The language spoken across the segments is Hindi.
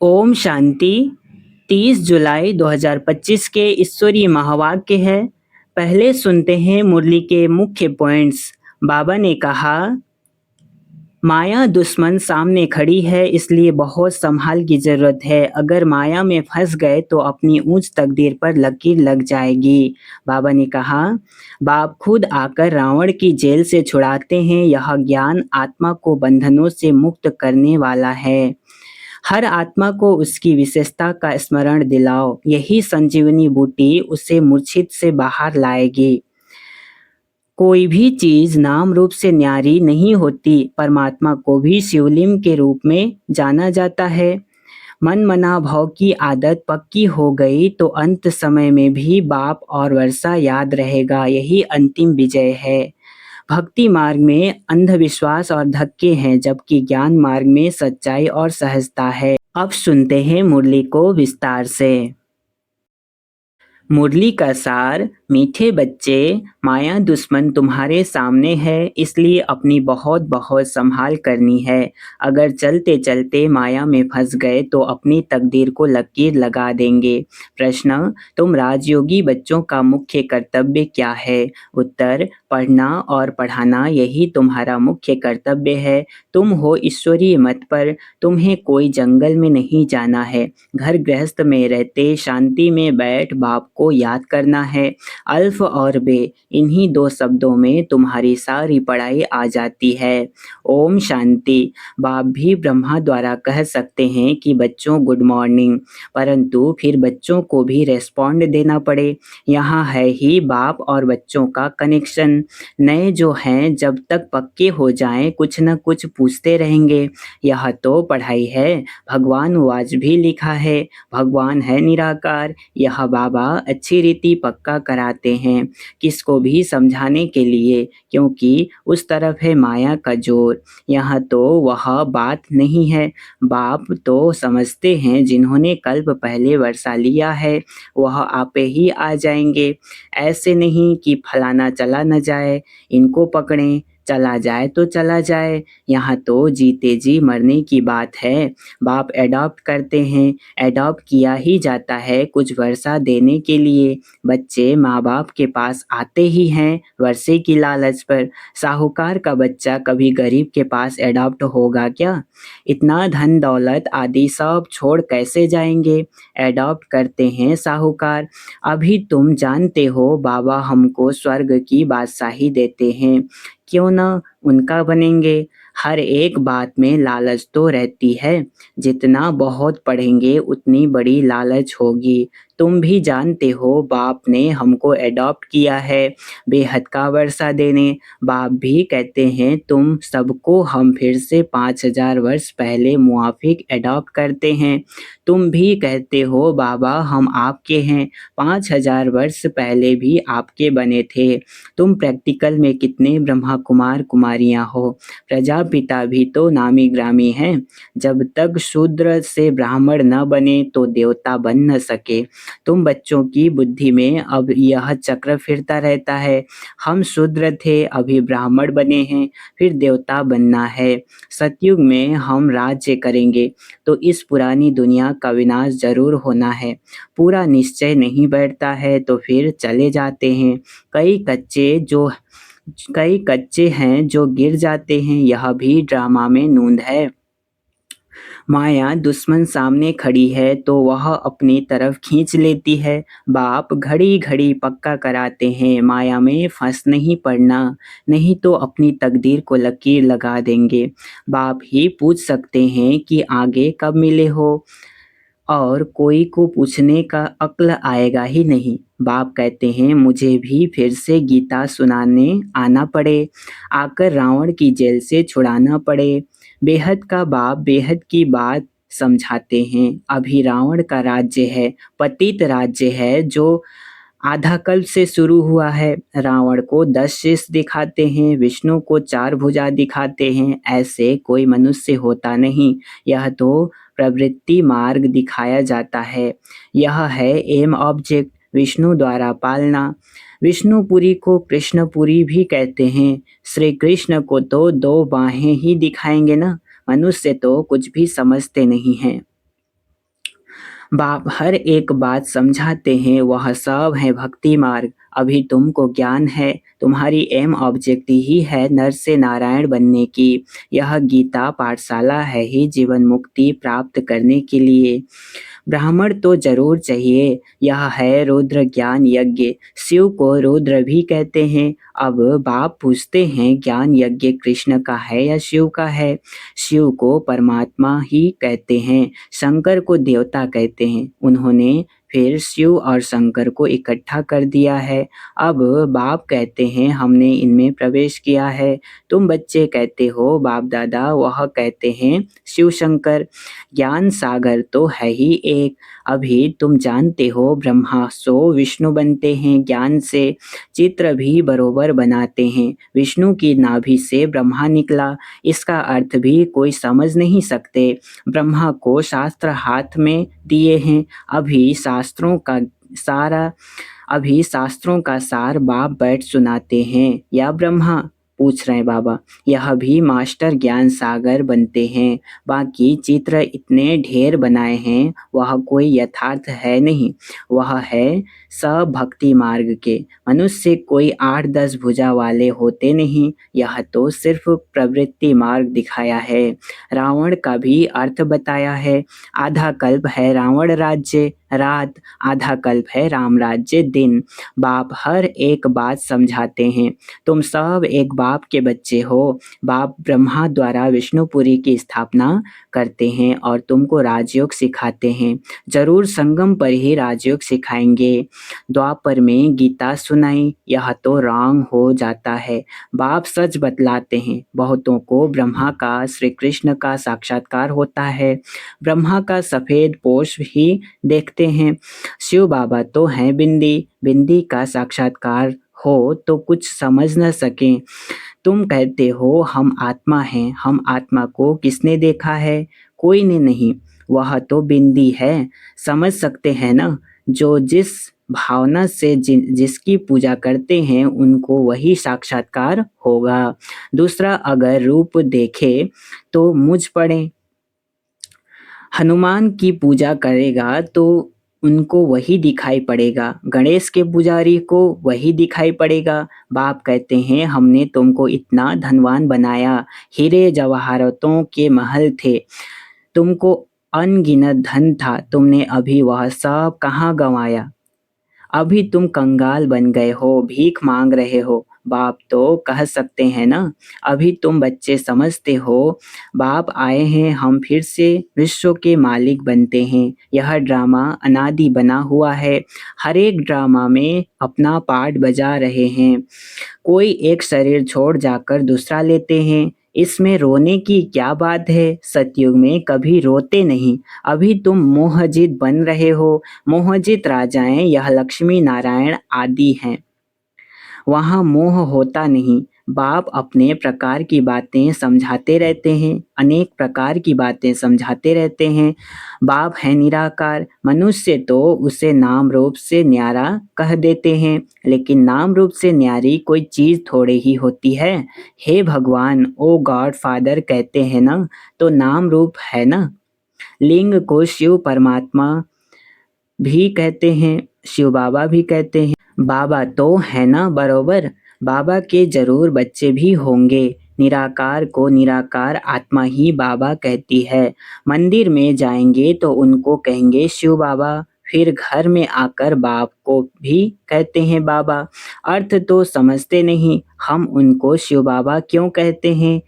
ओम शांति। 30 जुलाई 2025 के ईश्वरीय महावाक्य है। पहले सुनते हैं मुरली के मुख्य पॉइंट्स। बाबा ने कहा, माया दुश्मन सामने खड़ी है, इसलिए बहुत संभाल की जरूरत है। अगर माया में फंस गए तो अपनी ऊंच तकदीर पर लकीर लग जाएगी। बाबा ने कहा, बाप खुद आकर रावण की जेल से छुड़ाते हैं। यह ज्ञान आत्मा को बंधनों से मुक्त करने वाला है। हर आत्मा को उसकी विशेषता का स्मरण दिलाओ, यही संजीवनी बूटी उसे मूर्छित से बाहर लाएगी। कोई भी चीज नाम रूप से न्यारी नहीं होती। परमात्मा को भी शिवलिंग के रूप में जाना जाता है। मन मना भाव की आदत पक्की हो गई तो अंत समय में भी बाप और वर्षा याद रहेगा। यही अंतिम विजय है। भक्ति मार्ग में अंधविश्वास और धक्के हैं, जबकि ज्ञान मार्ग में सच्चाई और सहजता है। अब सुनते हैं मुरली को विस्तार से। मुरली का सार, मीठे बच्चे, माया दुश्मन तुम्हारे सामने है, इसलिए अपनी बहुत बहुत संभाल करनी है। अगर चलते चलते माया में फंस गए तो अपनी तकदीर को लकीर लगा देंगे। प्रश्न, तुम राजयोगी बच्चों का मुख्य कर्तव्य क्या है? उत्तर, पढ़ना और पढ़ाना, यही तुम्हारा मुख्य कर्तव्य है। तुम हो ईश्वरीय मत पर, तुम्हें कोई जंगल में नहीं जाना है। घर गृहस्थ में रहते शांति में बैठ बाप को याद करना है। अल्फ और बे, इन्हीं दो शब्दों में तुम्हारी सारी पढ़ाई आ जाती है। ओम शांति। बाप भी ब्रह्मा द्वारा कह सकते हैं कि बच्चों गुड मॉर्निंग, परंतु फिर बच्चों को भी रेस्पॉन्ड देना पड़े। यहाँ है ही बाप और बच्चों का कनेक्शन। नए जो हैं जब तक पक्के हो जाएं कुछ न कुछ पूछते रहेंगे। यह तो पढ़ाई है। भगवान वाज भी लिखा है, भगवान है निराकार। यह बाबा अच्छी रीति पक्का कराते हैं, किसको भी समझाने के लिए, क्योंकि उस तरफ है माया का जोर। यहाँ तो वह बात नहीं है। बाप तो समझते हैं, जिन्होंने कल्प पहले वर्षा लिया है वह आपे ही आ जाएंगे। ऐसे नहीं कि फलाना चला न जाए, इनको पकड़ें, चला जाए तो चला जाए। यहाँ तो जीते जी मरने की बात है। बाप एडॉप्ट करते हैं, एडॉप्ट किया ही जाता है कुछ वर्षा देने के लिए। बच्चे माँ बाप के पास आते ही हैं वर्षे की लालच पर। साहूकार का बच्चा कभी गरीब के पास एडॉप्ट होगा क्या? इतना धन दौलत आदि सब छोड़ कैसे जाएंगे? एडॉप्ट करते हैं साहूकार। अभी तुम जानते हो बाबा हमको स्वर्ग की बादशाही देते हैं, क्यों ना उनका बनेंगे। हर एक बात में लालच तो रहती है। जितना बहुत पढ़ेंगे उतनी बड़ी लालच होगी। तुम भी जानते हो बाप ने हमको एडॉप्ट किया है बेहद का वर्षा देने। बाप भी कहते हैं तुम सबको हम फिर से 5000 वर्ष पहले मुआफिक एडॉप्ट करते हैं। तुम भी कहते हो बाबा हम आपके हैं, 5000 वर्ष पहले भी आपके बने थे। तुम प्रैक्टिकल में कितने ब्रह्मा कुमार कुमारियां हो। प्रजापिता भी तो नामी ग्रामी हैं। जब तक शूद्र से ब्राह्मण न बने तो देवता बन न सके। तुम बच्चों की बुद्धि में अब यह चक्र फिरता रहता है। हम शूद्र थे, अभी ब्राह्मण बने हैं, फिर देवता बनना है। सतयुग में हम राज्य करेंगे तो इस पुरानी दुनिया का विनाश जरूर होना है। पूरा निश्चय नहीं बैठता है तो फिर चले जाते हैं। कई कच्चे हैं जो गिर जाते हैं। यह भी ड्रामा में नूंद है। माया दुश्मन सामने खड़ी है तो वह अपनी तरफ खींच लेती है। बाप घड़ी घड़ी पक्का कराते हैं, माया में फंस नहीं पड़ना, नहीं तो अपनी तकदीर को लकीर लगा देंगे। बाप ही पूछ सकते हैं कि आगे कब मिले हो, और कोई को पूछने का अक्ल आएगा ही नहीं। बाप कहते हैं मुझे भी फिर से गीता सुनाने आना पड़े, आकर रावण की जेल से छुड़ाना पड़े। बेहद का बाप बेहद की बात समझाते हैं। अभी रावण का राज्य है, पतित राज्य है, जो आधा कल्प से शुरू हुआ है। रावण को 10 शीश दिखाते हैं, विष्णु को 4 भुजा दिखाते हैं। ऐसे कोई मनुष्य होता नहीं। यह तो प्रवृत्ति मार्ग दिखाया जाता है। यह है एम ऑब्जेक्ट, विष्णु द्वारा पालना। विष्णुपुरी को कृष्णपुरी भी कहते हैं। श्री कृष्ण को तो 2 बाहें ही दिखाएंगे ना। मनुष्य तो कुछ भी समझते नहीं हैं। बाप हर एक बात समझाते हैं, वह सब है भक्ति मार्ग। अभी तुमको ज्ञान है, तुम्हारी एम ऑब्जेक्ट ही है नर से नारायण बनने की। यह गीता पाठशाला है ही जीवन मुक्ति प्राप्त करने के लिए। ब्राह्मण तो जरूर चाहिए, यह है रुद्र ज्ञान यज्ञ। शिव को रुद्र भी कहते हैं। अब बाप पूछते हैं, ज्ञान यज्ञ कृष्ण का है या शिव का है? शिव को परमात्मा ही कहते हैं, शंकर को देवता कहते हैं। उन्होंने फिर शिव और शंकर को इकट्ठा कर दिया है। अब बाप कहते हैं, हमने इनमें प्रवेश किया है। तुम बच्चे कहते हो बाप दादा, वह कहते हैं शिव शंकर। ज्ञान सागर तो है ही एक। अभी तुम जानते हो ब्रह्मा सो विष्णु बनते हैं ज्ञान से। चित्र भी बरोबर बनाते हैं, विष्णु की नाभि से ब्रह्मा निकला। इसका अर्थ भी कोई समझ नहीं सकते। ब्रह्मा को शास्त्र हाथ में दिए हैं। सारा अभी शास्त्रों का सार बाप बैठ सुनाते हैं या ब्रह्मा? पूछ रहे हैं बाबा। यह भी मास्टर ज्ञान सागर बनते हैं। बाकी चित्र इतने ढेर बनाए हैं, वह कोई यथार्थ है नहीं। वह है सब भक्ति मार्ग के। मनुष्य कोई 8-10 भुजा वाले होते नहीं। यह तो सिर्फ प्रवृत्ति मार्ग दिखाया है। रावण का भी अर्थ बताया है। आधा कल्प है रावण राज्य रात, आधा कल्प है राम राज्य दिन। बाप हर एक बात समझाते हैं। तुम सब एक बाप के बच्चे हो। बाप ब्रह्मा द्वारा विष्णुपुरी की स्थापना करते हैं और तुमको राजयोग सिखाते हैं। जरूर संगम पर ही राजयोग सिखाएंगे। द्वापर में गीता सुनाई, यह तो रॉन्ग हो जाता है। बाप सच बतलाते हैं। बहुतों को ब्रह्मा का श्री कृष्ण का साक्षात्कार होता है। ब्रह्मा का सफेद पोष ही देखते हैं। शिव बाबा तो हैं बिंदी, बिंदी का साक्षात्कार हो तो कुछ समझ न सकें। तुम कहते हो हम आत्मा हैं, हम आत्मा को किसने देखा है? कोई ने नहीं, वह तो बिंदी है। समझ सकते हैं ना? जो जिस भावना से जिसकी पूजा करते हैं उनको वही साक्षात्कार होगा। दूसरा अगर रूप देखे तो मुझ पड़े। हनुमान की पूजा करेगा तो उनको वही दिखाई पड़ेगा, गणेश के पुजारी को वही दिखाई पड़ेगा। बाप कहते हैं, हमने तुमको इतना धनवान बनाया, हीरे जवाहरातों के महल थे, तुमको अनगिनत धन था, तुमने अभी वह सब कहाँ गंवाया? अभी तुम कंगाल बन गए हो, भीख मांग रहे हो। बाप तो कह सकते हैं ना, अभी तुम बच्चे समझते हो। बाप आए हैं, हम फिर से विश्व के मालिक बनते हैं। यह ड्रामा अनादि बना हुआ है। हर एक ड्रामा में अपना पार्ट बजा रहे हैं। कोई एक शरीर छोड़ जाकर दूसरा लेते हैं। इसमें रोने की क्या बात है? सतयुग में कभी रोते नहीं। अभी तुम मोहजित बन रहे हो। मोहजित राजाएं यह लक्ष्मी नारायण आदि हैं। वहाँ मोह होता नहीं। बाप अपने प्रकार की बातें समझाते रहते हैं, अनेक प्रकार की बातें समझाते रहते हैं। बाप है निराकार, मनुष्य तो उसे नाम रूप से न्यारा कह देते हैं, लेकिन नाम रूप से न्यारी कोई चीज़ थोड़े ही होती है। हे भगवान, ओ गॉड फादर कहते हैं ना, तो नाम रूप है ना। लिंग को शिव परमात्मा भी कहते हैं, शिव बाबा भी कहते हैं। बाबा तो है ना बरोबर। बाबा के जरूर बच्चे भी होंगे। निराकार को निराकार आत्मा ही बाबा कहती है। मंदिर में जाएंगे तो उनको कहेंगे शिव बाबा, फिर घर में आकर बाप को भी कहते हैं बाबा। अर्थ तो समझते नहीं, हम उनको शिव बाबा क्यों कहते हैं?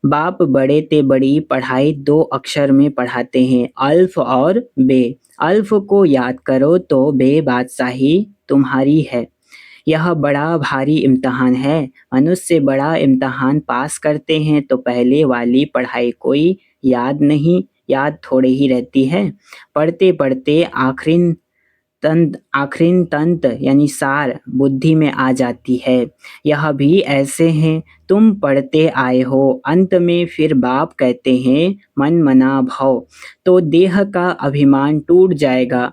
बाप बड़े ते बड़ी पढ़ाई 2 अक्षर में पढ़ाते हैं, अल्फ और बे। अल्फ को याद करो तो बे बादशाही तुम्हारी है। यह बड़ा भारी इम्तहान है। मनुष्य बड़ा इम्तहान पास करते हैं तो पहले वाली पढ़ाई कोई याद नहीं, याद थोड़े ही रहती है। पढ़ते पढ़ते आखिरी तंत यानी सार बुद्धि में आ जाती है। यह भी ऐसे हैं, तुम पढ़ते आए हो। अंत में फिर बाप कहते हैं मन मना भव, तो देह का अभिमान टूट जाएगा।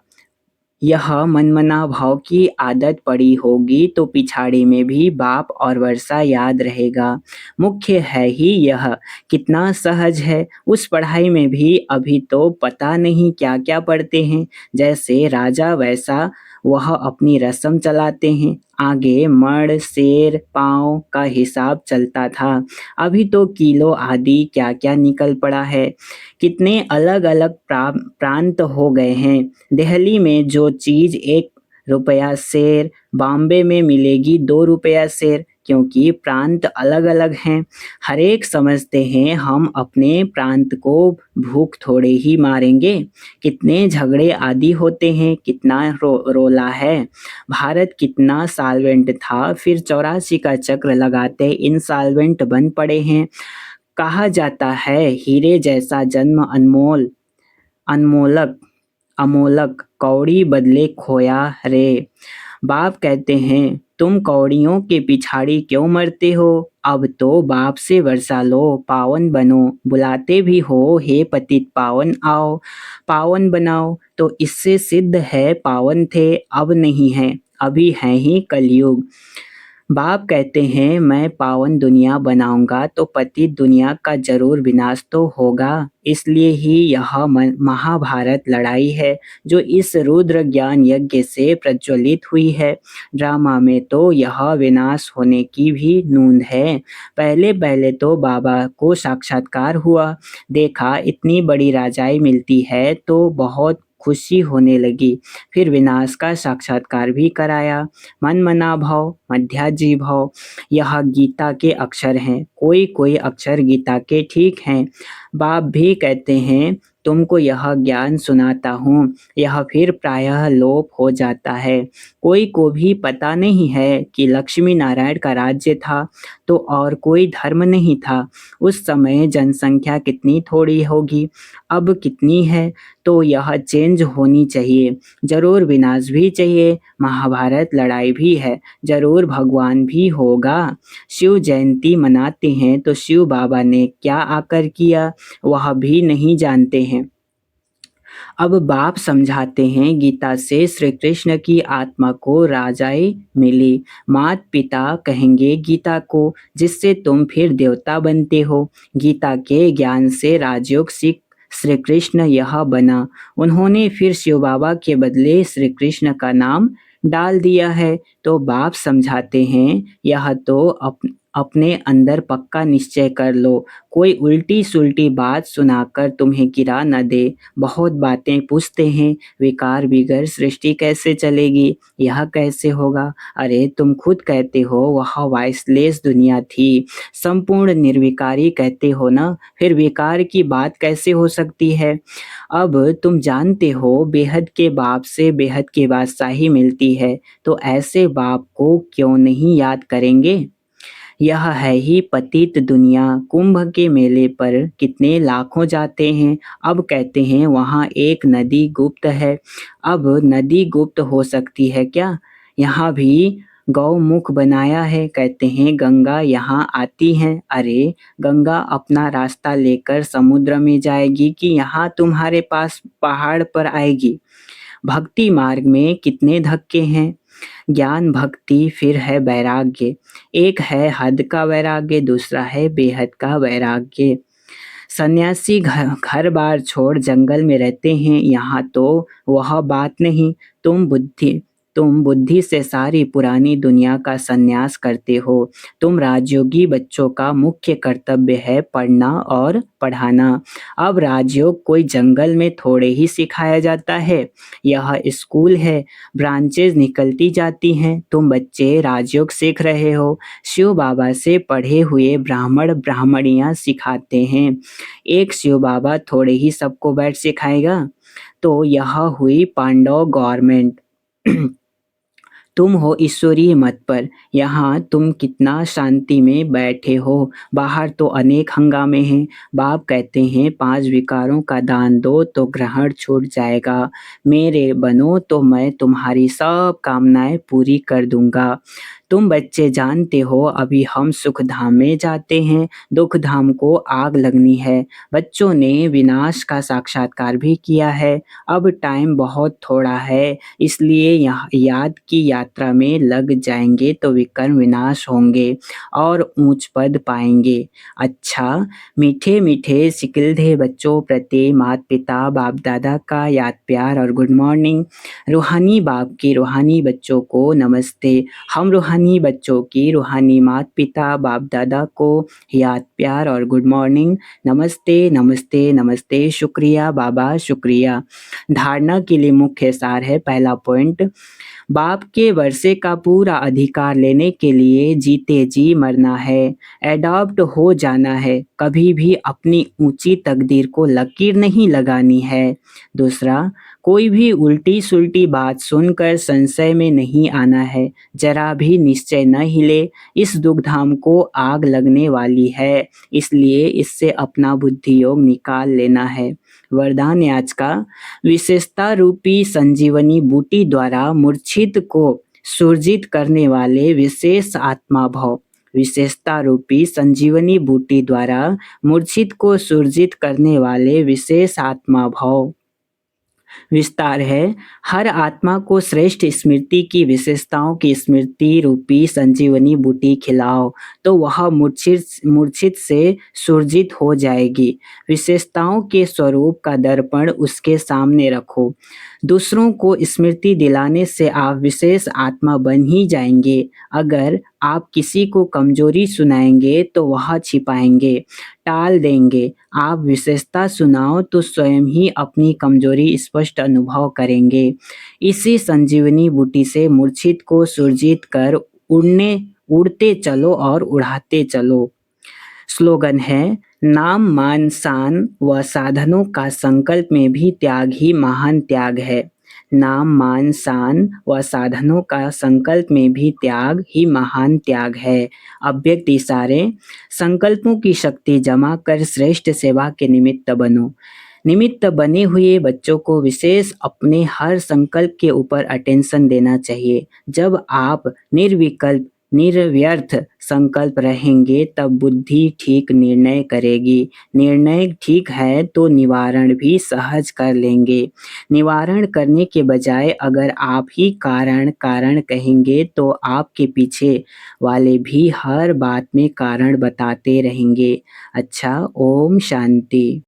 यह मनमना भाव की आदत पड़ी होगी तो पिछाड़ी में भी बाप और वर्षा याद रहेगा। मुख्य है ही यह, कितना सहज है। उस पढ़ाई में भी अभी तो पता नहीं क्या-क्या पढ़ते हैं। जैसे राजा वैसा वह अपनी रस्म चलाते हैं। आगे मण, सेर, पाँव का हिसाब चलता था। अभी तो किलो आदि क्या-क्या निकल पड़ा है। कितने अलग-अलग प्रांत हो गए हैं। दिल्ली में जो चीज़ 1 रुपया सेर, बॉम्बे में मिलेगी 2 रुपया सेर, क्योंकि प्रांत अलग-अलग हैं। हर एक समझते हैं हम अपने प्रांत को भूख थोड़े ही मारेंगे। कितने झगड़े आदि होते हैं, कितना रोला है। भारत कितना सॉल्वेंट था, फिर 84 का चक्र लगाते इंसॉल्वेंट बन पड़े हैं। कहा जाता है हीरे जैसा जन्म अनमोल अनमोलक अमोलक कौड़ी बदले खोया रे। बाप कहते हैं तुम कौड़ियों के पिछाड़ी क्यों मरते हो। अब तो बाप से वर्षा लो, पावन बनो। बुलाते भी हो हे पतित पावन आओ, पावन बनाओ। तो इससे सिद्ध है पावन थे, अब नहीं है, अभी है ही कलयुग। बाप कहते हैं मैं पावन दुनिया बनाऊंगा तो पतित दुनिया का जरूर विनाश तो होगा। इसलिए ही यह महाभारत लड़ाई है जो इस रुद्र ज्ञान यज्ञ से प्रज्वलित हुई है। ड्रामा में तो यह विनाश होने की भी नूंद है। पहले पहले तो बाबा को साक्षात्कार हुआ, देखा इतनी बड़ी राजाई मिलती है तो बहुत खुशी होने लगी। फिर विनाश का साक्षात्कार भी कराया। मनमना भाव, मध्याजी भाव, यह गीता के अक्षर हैं। कोई कोई अक्षर गीता के ठीक हैं। बाप भी कहते हैं तुमको यह ज्ञान सुनाता हूँ, यह फिर प्रायः लोप हो जाता है। कोई को भी पता नहीं है कि लक्ष्मी नारायण का राज्य था तो और कोई धर्म नहीं था। उस समय जनसंख्या कितनी थोड़ी होगी, अब कितनी है। तो यह चेंज होनी चाहिए, जरूर विनाश भी चाहिए। महाभारत लड़ाई भी है, जरूर भगवान भी होगा। शिव जयंती मनाते हैं तो शिव बाबा ने क्या आकर किया वह भी नहीं जानते हैं। अब बाप समझाते हैं गीता से श्री कृष्ण की आत्मा को राजाई मिली। मात पिता कहेंगे गीता को जिससे तुम फिर देवता बनते हो। गीता के ज्ञान से राजयोग सीख श्री कृष्ण यह बना। उन्होंने फिर शिव बाबा के बदले श्री कृष्ण का नाम डाल दिया है। तो बाप समझाते हैं यह तो अपने अंदर पक्का निश्चय कर लो, कोई उल्टी सुल्टी बात सुनाकर तुम्हें गिरा न दे। बहुत बातें पूछते हैं, विकार बिगर सृष्टि कैसे चलेगी, यह कैसे होगा। अरे तुम खुद कहते हो वह वॉइसलेस दुनिया थी, संपूर्ण निर्विकारी कहते हो ना, फिर विकार की बात कैसे हो सकती है। अब तुम जानते हो बेहद के बाप से बेहद की बादशाही मिलती है, तो ऐसे बाप को क्यों नहीं याद करेंगे। यह है ही पतित दुनिया। कुंभ के मेले पर कितने लाखों जाते हैं। अब कहते हैं वहाँ एक नदी गुप्त है। अब नदी गुप्त हो सकती है क्या। यहाँ भी गौमुख बनाया है, कहते हैं गंगा यहाँ आती हैं। अरे गंगा अपना रास्ता लेकर समुद्र में जाएगी कि यहाँ तुम्हारे पास पहाड़ पर आएगी। भक्ति मार्ग में कितने धक्के हैं। ज्ञान भक्ति फिर है वैराग्य। एक है हद का वैराग्य, दूसरा है बेहद का वैराग्य। सन्यासी घर बार छोड़ जंगल में रहते हैं, यहाँ तो वह बात नहीं। तुम बुद्धि से सारी पुरानी दुनिया का संन्यास करते हो। तुम राजयोगी बच्चों का मुख्य कर्तव्य है पढ़ना और पढ़ाना। अब राजयोग कोई जंगल में थोड़े ही सिखाया जाता है, यह स्कूल है, ब्रांचेज निकलती जाती हैं। तुम बच्चे राजयोग सीख रहे हो, शिव बाबा से पढ़े हुए ब्राह्मण ब्राह्मणियाँ सिखाते हैं। एक शिव बाबा थोड़े ही सबको बैठ सिखाएगा। तो यह हुई पांडव गवर्नमेंट। तुम हो ईश्वरीय मत पर, यहाँ तुम कितना शांति में बैठे हो, बाहर तो अनेक हंगामे हैं। बाप कहते हैं 5 विकारों का दान दो तो ग्रहण छूट जाएगा। मेरे बनो तो मैं तुम्हारी सब कामनाएं पूरी कर दूंगा। तुम बच्चे जानते हो अभी हम सुख धाम में जाते हैं, दुख धाम को आग लगनी है। बच्चों ने विनाश का साक्षात्कार भी किया है। अब टाइम बहुत थोड़ा है, इसलिए याद की यात्रा में लग जाएंगे तो विकर्म विनाश होंगे और ऊंच पद पाएंगे। अच्छा, मीठे मीठे सिकिलधे बच्चों प्रति माता पिता बाप दादा का याद प्यार और गुड मॉर्निंग। रूहानी बाप के रूहानी बच्चों को नमस्ते। हम रूहानी बच्चों की रूहानी माता पिता बाप दादा को याद प्यार और गुड मॉर्निंग। नमस्ते नमस्ते नमस्ते, शुक्रिया बाबा शुक्रिया। धारणा के लिए मुख्य सार है, पहला पॉइंट, बाप के वर्षे का पूरा अधिकार लेने के लिए जीते जी मरना है, एडॉप्ट हो जाना है, कभी भी अपनी ऊंची तकदीर को लकीर नहीं लगानी है। दूसरा, कोई भी उल्टी सुल्टी बात सुनकर संशय में नहीं आना है, जरा भी निश्चय न हिले, इस दुखधाम को आग लगने वाली है, इसलिए इससे अपना बुद्धि योग निकाल लेना है। वरदान आज का, विशेषता रूपी संजीवनी बूटी द्वारा मूर्छित को सुरजित करने वाले विशेष आत्मा भव। विशेषता रूपी संजीवनी बूटी द्वारा मूर्छित को सुरजित करने वाले विशेष आत्मा भव। विस्तार है, हर आत्मा को श्रेष्ठ स्मृति की विशेषताओं की स्मृति रूपी संजीवनी बूटी खिलाओ तो वह मूर्छित मूर्छित से सुरजित हो जाएगी। विशेषताओं के स्वरूप का दर्पण उसके सामने रखो। दूसरों को स्मृति दिलाने से आप विशेष आत्मा बन ही जाएंगे। अगर आप किसी को कमजोरी सुनाएंगे तो वह छिपाएंगे, टाल देंगे। आप विशेषता सुनाओ तो स्वयं ही अपनी कमजोरी स्पष्ट अनुभव करेंगे। इसी संजीवनी बूटी से मूर्छित को सुरजित कर उड़ते चलो और उड़ाते चलो। स्लोगन है, नाम मान शान व साधनों का संकल्प में भी त्याग ही महान त्याग है। नाम मान शान व साधनों का संकल्प में भी त्याग ही महान त्याग है। अव्यक्त इशारे, संकल्पों की शक्ति जमा कर श्रेष्ठ सेवा के निमित्त बनो। निमित्त बने हुए बच्चों को विशेष अपने हर संकल्प के ऊपर अटेंशन देना चाहिए। जब आप निर्विकल्प निर्व्यर्थ संकल्प रहेंगे तब बुद्धि ठीक निर्णय करेगी। निर्णय ठीक है तो निवारण भी सहज कर लेंगे। निवारण करने के बजाय अगर आप ही कारण कारण कहेंगे तो आपके पीछे वाले भी हर बात में कारण बताते रहेंगे। अच्छा, ओम शांति।